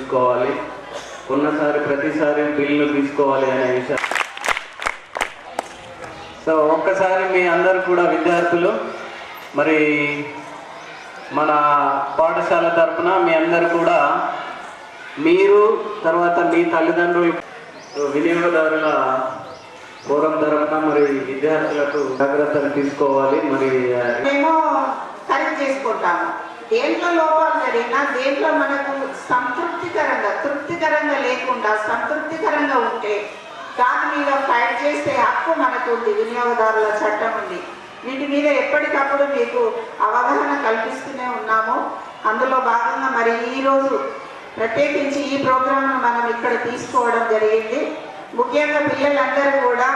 తీసుకోవాలి, ప్రతిసారి బిల్లు తీసుకోవాలి అనే విషయం. సో ఒక్కసారి మీ అందరు కూడా విద్యార్థులు మరి మన పాఠశాల తరఫున మీ అందరు కూడా మీరు తర్వాత మీ తల్లిదండ్రులు వినియోగదారుల ఫోరం తరఫున మరి విద్యార్థులకు జాగ్రత్తలు తీసుకోవాలి. మరి మేము కరెక్ట్ చేసుకుంటాము. దేంట్లో లోపాలు జరిగినా దేంట్లో మనకు తృప్తికరంగా లేకుండా సంతృప్తికరంగా ఉంటే దాని మీద ఫైట్ చేసే హక్కు మనకు ఉంది. వినియోగదారుల చట్టం ఉంది. వీటి మీద ఎప్పటికప్పుడు మీకు అవగాహన కల్పిస్తూనే ఉన్నాము. అందులో భాగంగా మరి ఈరోజు ప్రత్యేకించి ఈ ప్రోగ్రాంను మనం ఇక్కడ తీసుకోవడం జరిగింది. ముఖ్యంగా పిల్లలందరూ కూడా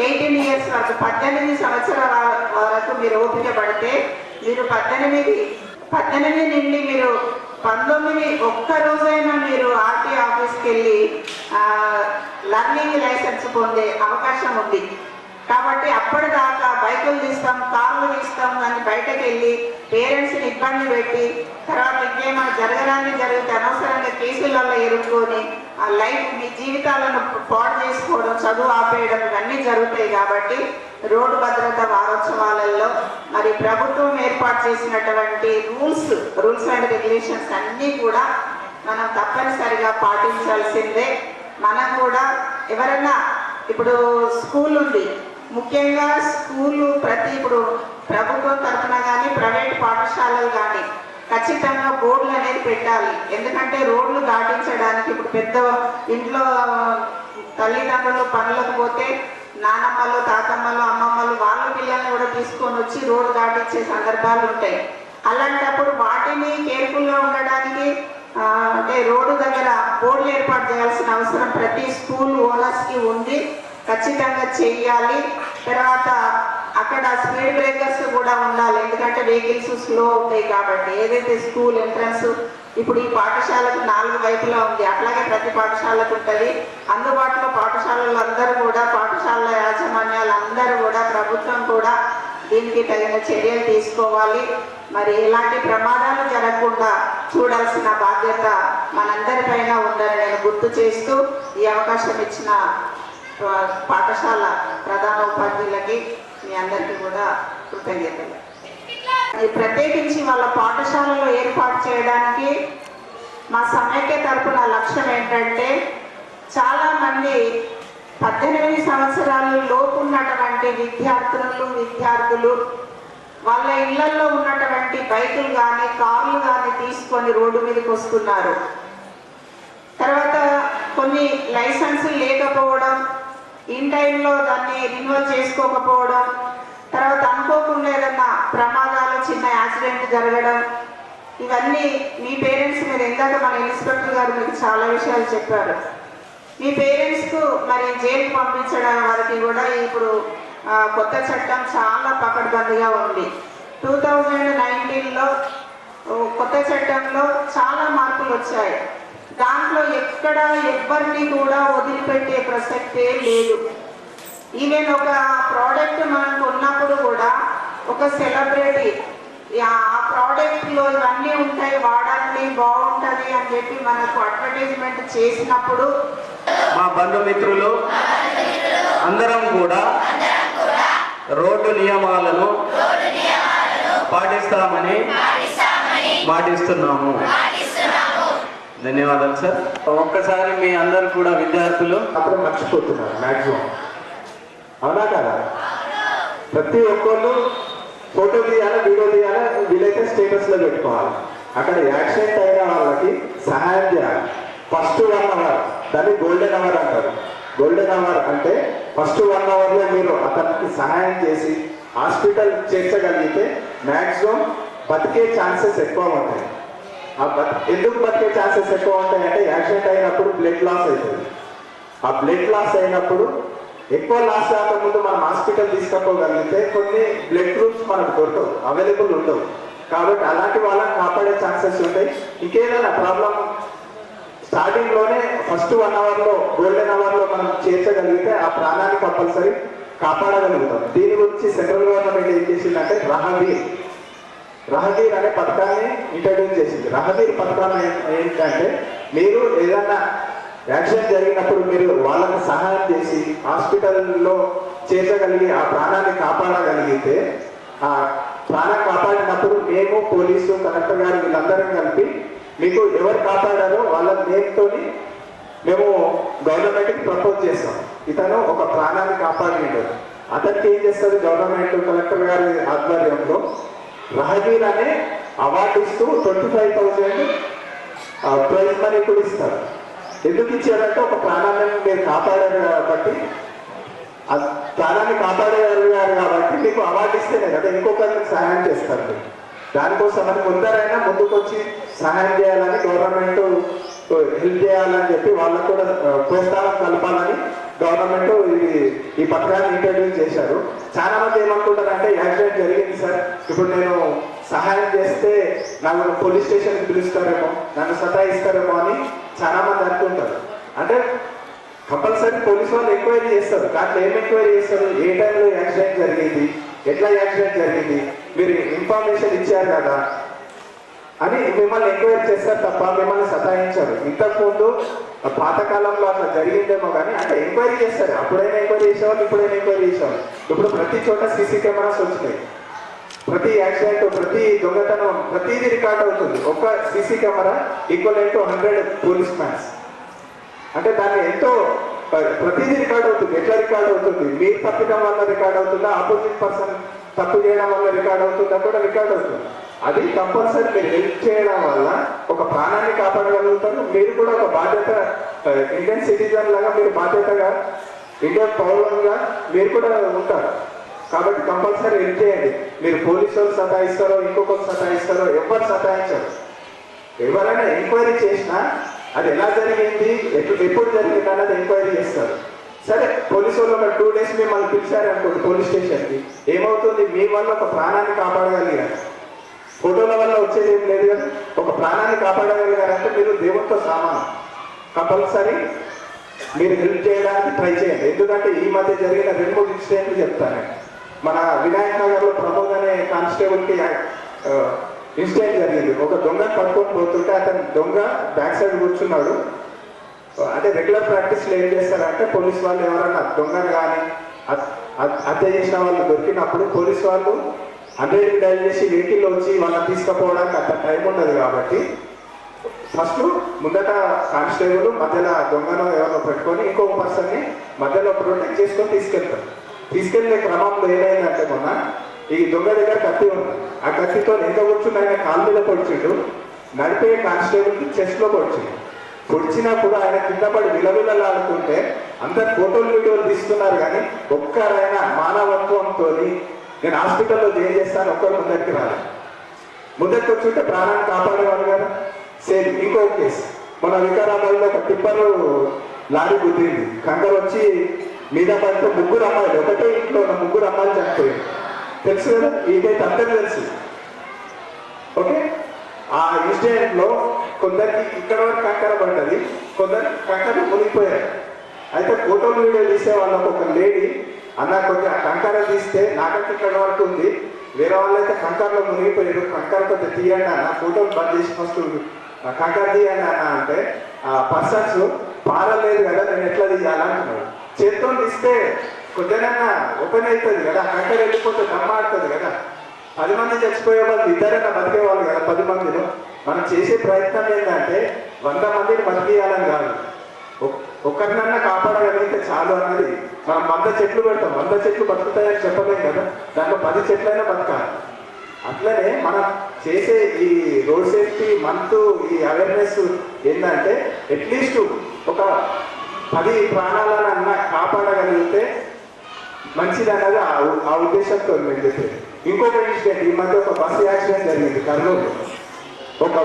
18 ఇయర్స్ వరకు 18 సంవత్సరాల వరకు మీరు ఓపిక పడితే మీరు 18 నుండి మీరు 19 ఒక్కరోజైనా మీరు ఆర్టీ ఆఫీస్కి వెళ్ళి లర్నింగ్ లైసెన్స్ పొందే అవకాశం ఉంది. కాబట్టి అప్పటిదాకా బైకులు తీస్తాం, కార్లు తీస్తాం అని బయటకు వెళ్ళి పేరెంట్స్ని ఇబ్బంది పెట్టి తర్వాత ఇంకేమైనా జరిగితే అనవసరంగా కేసులలో ఎరుక్కొని ఆ లైఫ్ మీ జీవితాలను పాడు చేసుకోవడం, చదువు ఆపేయడం ఇవన్నీ జరుగుతాయి. కాబట్టి రోడ్డు భద్రత వారోత్సవాలలో మరి ప్రభుత్వం ఏర్పాటు చేసినటువంటి రూల్స్ అండ్ రెగ్యులేషన్స్ అన్నీ కూడా మనం తప్పనిసరిగా పాటించాల్సిందే. మనం కూడా ఎవరైనా ఇప్పుడు స్కూల్ ఉంది, ముఖ్యంగా స్కూలు ఇప్పుడు ప్రభుత్వం తరఫున కానీ ప్రైవేట్ పాఠశాలలు కానీ ఖచ్చితంగా బోర్డులు అనేది పెట్టాలి. ఎందుకంటే రోడ్లు దాటించడానికి ఇప్పుడు పెద్ద ఇంట్లో తల్లిదండ్రులు పనులకు పోతే నానమ్మలు, తాతమ్మలు, అమ్మమ్మలు వాళ్ళ పిల్లల్ని కూడా తీసుకొని వచ్చి రోడ్డు దాటించే సందర్భాలు ఉంటాయి. అలాంటప్పుడు వాటిని కేర్ఫుల్గా ఉండడానికి అంటే రోడ్డు దగ్గర బోర్డులు ఏర్పాటు చేయాల్సిన అవసరం ప్రతి స్కూల్ ఓనర్స్కి ఉంది. ఖచ్చితంగా చేయాలి. తర్వాత అక్కడ స్పీడ్ బ్రేకర్స్ కూడా ఉండాలి. ఎందుకంటే వెహికల్స్ స్లో అవుతాయి కాబట్టి. ఏదైతే స్కూల్ ఎంట్రన్స్ ఇప్పుడు ఈ పాఠశాలకు 4 వైపులా ఉంది, అట్లాగే ప్రతి పాఠశాలకు ఉంటుంది. అందుబాటులో పాఠశాలలు అందరూ కూడా పాఠశాల యాజమాన్యాలు అందరూ కూడా ప్రభుత్వం కూడా దీనికి తగిన చర్యలు తీసుకోవాలి. మరి ఇలాంటి ప్రమాదాలు జరగకుండా చూడాల్సిన బాధ్యత మనందరిపైన ఉందని నేను గుర్తు చేస్తూ ఈ అవకాశం ఇచ్చిన పాఠశాల ప్రధాన ఉపాధ్యాయులకి మీ అందరికీ కూడా కృతజ్ఞతలు. ప్రత్యేకించి వాళ్ళ పాఠశాలలో ఏర్పాటు చేయడానికి మా సమైక్య తరపున లక్ష్యం ఏంటంటే చాలామంది 18 సంవత్సరాల లోపు ఉన్నటువంటి విద్యార్థులు వాళ్ళ ఇళ్లలో ఉన్నటువంటి బైకులు కానీ కార్లు కానీ తీసుకొని రోడ్డు మీదకి వస్తున్నారు. తర్వాత కొన్ని లైసెన్సులు లేకపోవడం, ఇన్ టైంలో దాన్ని రిన్యూవల్ చేసుకోకపోవడం, తర్వాత అనుకోకుండా ఏదన్నా ప్రమాదాలు, చిన్న యాక్సిడెంట్ జరగడం, ఇవన్నీ మీ పేరెంట్స్ మీద ఇందాక మన ఇన్స్పెక్టర్ గారు మీకు చాలా విషయాలు చెప్పారు. మీ పేరెంట్స్కు మరి జైలుకి పంపించడం వరకు కూడా ఇప్పుడు కొత్త చట్టం చాలా పకడ్బందీగా ఉంది. 2019లో కొత్త చట్టంలో చాలా మార్పులు వచ్చాయి. దాంట్లో ఎక్కడ ఎవరిని కూడా వదిలిపెట్టే ప్రసక్తే లేదు. ఈవెన్ ఒక ప్రోడక్ట్ మనకు ఉన్నప్పుడు కూడా ఒక సెలబ్రిటీ ఆ ప్రోడక్ట్లో ఇవన్నీ ఉంటాయి, వాడండి బాగుంటుంది అని చెప్పి మనకు అడ్వర్టైజ్మెంట్ చేసినప్పుడు మా బంధుమిత్రులు అందరం కూడా రోడ్డు నియమాలను పాటిస్తామని మాటిస్తున్నాము. ధన్యవాదాలు సార్. ఒక్కసారి మీ అందరు కూడా విద్యార్థులు అప్పుడు మర్చిపోతున్నారు మ్యాక్సిమం, అవునా కదా? ప్రతి ఒక్కళ్ళు ఫోటో తీయాలి, వీడియో తీయాలి, వీలైతే స్టేటస్లో పెట్టుకోవాలి. అక్కడ యాక్సిడెంట్ అయిన వాళ్ళకి సహాయం చేయాలి. ఫస్ట్ 1 అవర్, దాన్ని గోల్డెన్ అవర్ అంటారు. గోల్డెన్ అవర్ అంటే ఫస్ట్ 1 అవర్లో మీరు అతనికి సహాయం చేసి హాస్పిటల్ చేర్చగలిగితే మ్యాక్సిమం బతికే ఛాన్సెస్ ఎక్కువ ఉంటాయి. ఎందుకు బతికే ఛాన్సెస్ ఎక్కువ ఉంటాయంటే యాక్సిడెంట్ అయినప్పుడు బ్లడ్ లాస్ అవుతుంది. ఆ బ్లడ్ లాస్ అయినప్పుడు ఎక్కువ లాస్ కాకముందు మనం హాస్పిటల్ తీసుకపోగలిగితే కొన్ని బ్లడ్ గ్రూప్స్ మనకు దొరకవు, అవైలబుల్ ఉండవు. కాబట్టి అలాంటి వాళ్ళని కాపాడే ఛాన్సెస్ ఉంటాయి. ఇంకేదైనా ప్రాబ్లం స్టార్టింగ్లోనే ఫస్ట్ 1 అవర్లో గోల్డెన్ అవర్లో మనం చేర్చగలిగితే ఆ ప్రాణాన్ని కంపల్సరీ కాపాడగలుగుతాం. దీని గురించి సెంట్రల్ గవర్నమెంట్ ఏం చేసిందంటే రహదీర్ అనే పథకాన్ని ఇంట్రడ్యూస్ చేసింది. రహదీర్ పథకం ఏంటంటే మీరు ఏదన్నా యాక్సిడెంట్ జరిగినప్పుడు మీరు వాళ్ళకి సహాయం చేసి హాస్పిటల్లో చేర్చగలిగి ఆ ప్రాణాన్ని కాపాడగలిగితే, ఆ ప్రాణం కాపాడినప్పుడు మేము పోలీసు కలెక్టర్ గారు వీళ్ళందరం కలిపి మీకు ఎవరు కాపాడారో వాళ్ళ నేమ్తో మేము గవర్నమెంట్కి ప్రపోజ్ చేస్తాం. ఇతను ఒక ప్రాణాన్ని కాపాడిండు, అతనికి ఏం చేస్తుంది గవర్నమెంట్ కలెక్టర్ గారి ఆధ్వర్యంలో రహగీర్ అనే అవార్డు ఇస్తూ 25,000 ప్రైజ్ మనీ కూడా ఇస్తారు. ఎందుకు ఇచ్చారంటే ఒక ప్రాణాన్ని మీరు కాపాడారు కాబట్టి, ఆ ప్రాణాన్ని కాపాడారు కాబట్టి మీకు అవార్డు ఇస్తేనే కదా ఇంకొకరికి సహాయం చేస్తారు. దానికోసం అని కొందరైనా ముందుకు వచ్చి సహాయం చేయాలని, గవర్నమెంట్ హెల్ప్ చేయాలని చెప్పి వాళ్ళకు కూడా ప్రోత్సాహం కలపాలని గవర్నమెంట్ ఈ పథకాన్ని ఇంట్రడ్యూస్ చేశారు. చాలా మంది ఏమనుకుంటారంటే యాక్సిడెంట్ జరిగింది సార్, ఇప్పుడు నేను సహాయం చేస్తే నాకు పోలీస్ స్టేషన్కి పిలుస్తారేమో, నన్ను సతాయిస్తారేమో అని చాలా మంది అనుకుంటారు. అంటే కంపల్సరీ పోలీస్ వాళ్ళు ఎంక్వైరీ చేస్తారు. దాంట్లో ఏం ఎంక్వైరీ చేస్తారు, ఏ టైంలో యాక్సిడెంట్ జరిగింది, ఎట్లా యాక్సిడెంట్ జరిగింది, మీరు ఇన్ఫర్మేషన్ ఇచ్చారు కదా అని మిమ్మల్ని ఎంక్వైరీ చేస్తారు తప్ప మిమ్మల్ని సతాయించారు. ఇంతకుముందు పాతకాలంలో అట్లా జరిగిందేమో కానీ అంటే ఎంక్వైరీ చేస్తారు. అప్పుడైనా ఎంక్వైరీ చేసేవాళ్ళు, ఇప్పుడైనా ఎంక్వైరీ చేసేవాళ్ళు. ఇప్పుడు ప్రతి చోట సీసీ కెమెరాస్ వచ్చినాయి. ప్రతి యాక్సిడెంట్, ప్రతి దొంగతనం, ప్రతిదీ రికార్డ్ అవుతుంది. ఒక CC camera equal to 100 police mans. అంటే దాన్ని ఎంతో ప్రతిదీ రికార్డ్ అవుతుంది. ఎట్లా రికార్డ్ అవుతుంది, మీరు తప్పడం వల్ల రికార్డ్ అవుతుందా, ఆపోజిట్ పర్సన్ తప్పు చేయడం వల్ల రికార్డ్ అవుతుందా కూడా రికార్డ్ అవుతుంది. అది కంపల్సరీ మీరు హెల్ప్ చేయడం వల్ల ఒక ప్రాణాన్ని కాపాడగలుగుతారు. మీరు కూడా ఒక బాధ్యత, ఇండియన్ సిటిజన్ లాగా మీరు బాధ్యతగా ఇండియన్ పౌరులుగా మీరు కూడా ఉంటారు. కాబట్టి కంపల్సరీ హెల్ప్ చేయండి. మీరు పోలీసు వాళ్ళు సతాయిస్తారో, ఇంకొకరు సతాయిస్తారో, ఎవరు సతాయించారు. ఎవరైనా ఎంక్వైరీ చేసినా అది ఎలా జరిగింది, ఎప్పుడు జరిగింది అన్నది ఎంక్వైరీ చేస్తారు. సరే పోలీసు వాళ్ళు ఒక 2 days మిమ్మల్ని పిలిచారు అనుకోండి పోలీస్ స్టేషన్కి, ఏమవుతుంది, మీ వల్ల ఒక ప్రాణాన్ని కాపాడగలిగారు. ఫోటోల వల్ల వచ్చేది ఏం లేదు కదా, ఒక ప్రాణాన్ని కాపాడగలిగారంటే మీరు దేవుడితో సమానం. కంపల్సరీ మీరు హెల్ప్ చేయడానికి ట్రై చేయండి. ఎందుకంటే ఈ మధ్య జరిగిన 2-3 ఇన్సిడెంట్లు చెప్తాను. మన వినాయక్ నగర్లో ప్రమోద్ అనే కానిస్టేబుల్కి ఇన్సిడెంట్ జరిగింది. ఒక దొంగను పట్టుకొని పోతుంటే అతను దొంగ బ్యాక్ సైడ్ కూర్చున్నాడు. అంటే రెగ్యులర్ ప్రాక్టీస్లో ఏం చేస్తారంటే పోలీస్ వాళ్ళు ఎవరన్నా దొంగను కానీ హత్య చేసిన వాళ్ళు దొరికినప్పుడు పోలీస్ వాళ్ళు 100కి డైల్ చేసి వెహికల్లో వచ్చి వాళ్ళని తీసుకుపోవడానికి అంత టైం ఉండదు. కాబట్టి ఫస్ట్ ముందట కానిస్టేబుల్ మధ్యలో దొంగను ఎవరో పెట్టుకొని ఇంకొక పర్సన్ని మధ్యలో ప్రొటెక్ట్ చేసుకొని తీసుకెళ్తారు. తీసుకెళ్లే క్రమంలో ఏమైందంటే మొన్న ఈ దొంగ దగ్గర కత్తి ఉంది. ఆ కత్తితో ఎంత కూర్చుని ఆయన కాలు మీద పొడిచిండు, నడిపే కానిస్టేబుల్కి చెస్ట్లో పొడిచిండు. పొడిచినప్పుడు ఆయన కింద పడి విలవిలలాడుతుంటే అందరు ఫోటోలు వీడియోలు తీస్తున్నారు. కానీ ఒక్కరైనా మానవత్వంతో నేను హాస్పిటల్లో జాయిన్ చేస్తాను ఒక్కరు ముందరికి రాలేదు. ముందరికి వచ్చుంటే ప్రాణాన్ని కాపాడేవాళ్ళు కదా. సేమ్ ఇంకో కేసు మన వికారాబాద్లో ఒక టిప్పరు లారీ గుద్దింది. కంకర వచ్చి మీద పడితే 3 అమ్మాయిలు, ఒకటే ఇంట్లో ఉన్న 3 అమ్మాయిలు చనిపోయారు. తెలుసు కదా, ఇదైతే అందరికీ తెలుసు. ఓకే, ఆ ఇన్సిడెంట్లో కొందరికి ఇక్కడ వరకు కంకర పడ్డది, కొందరు కంకర మునిగిపోయారు. అయితే ఫోటోలు వీడియో తీసే వాళ్ళకు ఒక లేడీ అన్న కొద్దిగా ఆ కంకర తీస్తే నాకంటే ఇక్కడ వరకు ఉంది, వేరే వాళ్ళైతే కంకరలో మునిగిపోయారు, కంకర కొద్దిగా తీయండి అన్న, ఫోటోలు బంద్ చేసి ఫస్ట్ కంకర తీయండి అన్న అంటే ఆ పర్సన్స్ పారలేదు కదా నేను ఎట్లా తీయాలంటున్నాడు. చేత్తో తీస్తే కొద్దిగా ఓపెన్ అవుతుంది కదా, కంకర వెళ్ళిపోతే దమ్మాడుతుంది కదా. 10 మంది చచ్చిపోయే వాళ్ళు ఇద్దరైనా బతికేవాళ్ళు కదా 10 మందిలో. మనం చేసే ప్రయత్నం ఏంటంటే 100 మందిని బతికేయాలని కాదు, ఒక్కరినన్నా కాపాడగలిగితే చాలు అన్నది. మనం 100 చెట్లు పెడతాం, 100 చెట్లు బతుకుతాయని చెప్పలేం కదా, దాంట్లో 10 చెట్లైనా బతకాలి. అట్లనే మనం చేసే ఈ రోడ్ సేఫ్టీ మంత్ ఈ అవేర్నెస్ ఏంటంటే అట్లీస్ట్ ఒక 10 ప్రాణాలన్నా కాపాడగలిగితే మంచిది అన్నది ఆ ఉద్దేశంతో నేను చెప్పేది. ఇంకొక ఇన్సిడెంట్, ఈ మధ్య ఒక బస్సు యాక్సిడెంట్ జరిగింది కర్నూలు. ఒక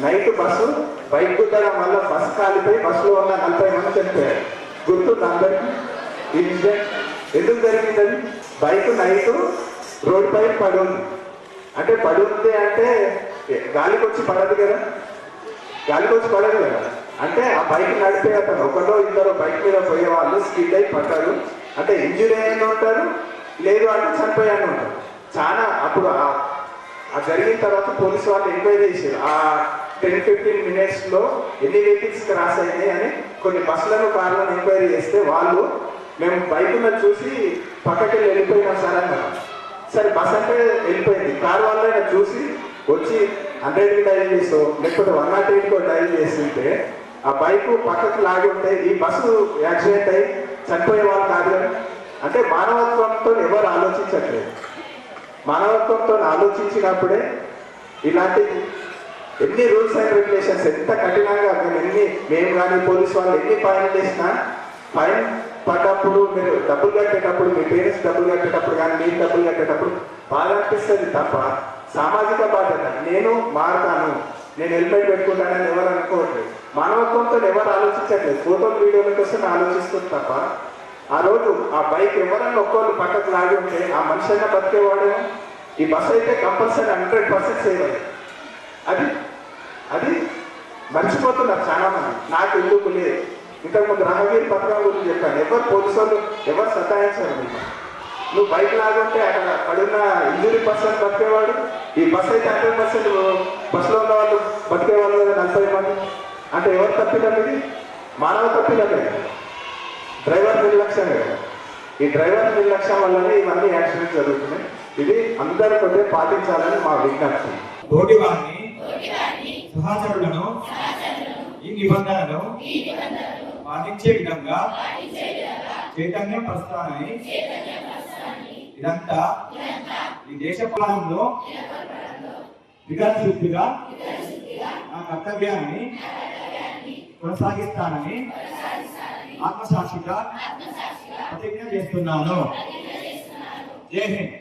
నైట్ బస్సు బైక్ గుద్దడం వల్ల బస్సు కాలిపోయి బస్సులో ఉన్న 40 మంది చనిపోయారు. గుర్తుంది అందరికీ ఈ ఇన్సిడెంట్. ఎందుకు జరిగిందని, బైక్ నైట్ రోడ్ పై పడి ఉంది. అంటే పడి ఉంది అంటే గాలికి వచ్చి పడదు కదా, గాలికి వచ్చి పడదు కదా. అంటే ఆ బైక్ నడిపే అతను ఒకటో ఇద్దరు బైక్ మీద పోయే వాళ్ళు స్కిడ్ అయి పడ్డారు. అంటే ఇంజురీ అయిన ఉంటారు, లేదు అంటే చనిపోయాను ఉంటారు. చాలా అప్పుడు ఆ జరిగిన తర్వాత పోలీసు వాళ్ళు ఎంక్వైరీ చేశారు. ఆ 10-15 మినిట్స్లో ఎన్ని వెహికల్స్ క్రాస్ అయినాయి అని కొన్ని బస్సులను కార్లను ఎంక్వైరీ చేస్తే వాళ్ళు మేము బైక్ మీద చూసి పక్కకి వెళ్ళిపోయినాం సార్ అన్నారు. సరే బస్ అంటే వెళ్ళిపోయింది, కార్ వాళ్ళైనా చూసి వచ్చి 100కి డైల్ చేసో లేకపోతే 108కో డైల్ చేస్తుంటే ఆ బైక్ పక్కకు లాగి ఉంటే ఈ బస్సు యాక్సిడెంట్ అయ్యి చనిపోయే వాళ్ళు కాదు కదా. అంటే మానవత్వంతో ఎవరు ఆలోచించట్లేదు. మానవత్వంతో ఆలోచించినప్పుడే ఇలాంటి ఎన్ని రూల్స్ అండ్ రెగ్యులేషన్స్ ఎంత కఠినంగా మేము కానీ పోలీసు వాళ్ళు ఎన్ని ఫైన్ చేసినా ఫైన్ పడ్డప్పుడు మీరు డబ్బులు కట్టేటప్పుడు మీ పేరెంట్స్ డబ్బులు కట్టేటప్పుడు కానీ మీరు డబ్బులు కట్టేటప్పుడు బాధ అనిపిస్తుంది తప్ప సామాజిక బాధ్యత నేను మారుతాను, నేను హెల్మెట్ పెట్టుకుంటానని ఎవరు అనుకోవట్లేదు. మానవత్వంతో ఎవరు ఆలోచించట్లేదు. ఫోటోలు వీడియోల కోసం ఆలోచిస్తుంది తప్ప ఆ రోజు ఆ బైక్ ఎవరన్నా ఒక్కళ్ళు పక్కకు లాగి ఉంటే ఆ మనిషి అయినా బతికేవాడేమో. ఈ బస్సు అయితే కంపల్సరీ 100% సేవ్ అయ్యింది. అది మర్చిపోతున్నారు చాలా మంది. నాకు ఎందుకు లేదు. ఇంతకుముందు రహవీర్ పథకం గురించి చెప్పాను. ఎవరు పోలీసు వాళ్ళు ఎవరు సతాయించారు మీకు. నువ్వు బైక్ లాగుంటే అక్కడ పడున్న ఇంజురీ పర్సన్ బతికేవాడు. ఈ బస్ అయితే 100% బస్సులో ఉన్న వాళ్ళు బతికేవాళ్ళు కదా 40 మంది. అంటే ఎవరు తప్పిదం ఇది? మానవ తప్పిదమే. డ్రైవర్ నిర్లక్ష్యం కదా. ఈ డ్రైవర్ నిర్లక్ష్యం వల్లనే ఇవన్నీ యాక్సిడెంట్స్ జరుగుతున్నాయి. ఇది అందరూ కొద్దిగా పాటించాలని మా విజ్ఞప్తి. తోటి వారిని సహచరులను ఈ నిబంధనలు పాటించే విధంగా చైతన్యపరుస్తానని ఇదంతా ఈ దేశ పాలనలో విగతశుద్ధిగా నా కర్తవ్యాన్ని కొనసాగిస్తానని ఆత్మసాక్షిగా ప్రతిజ్ఞ చేస్తున్నాను. జై హింద్.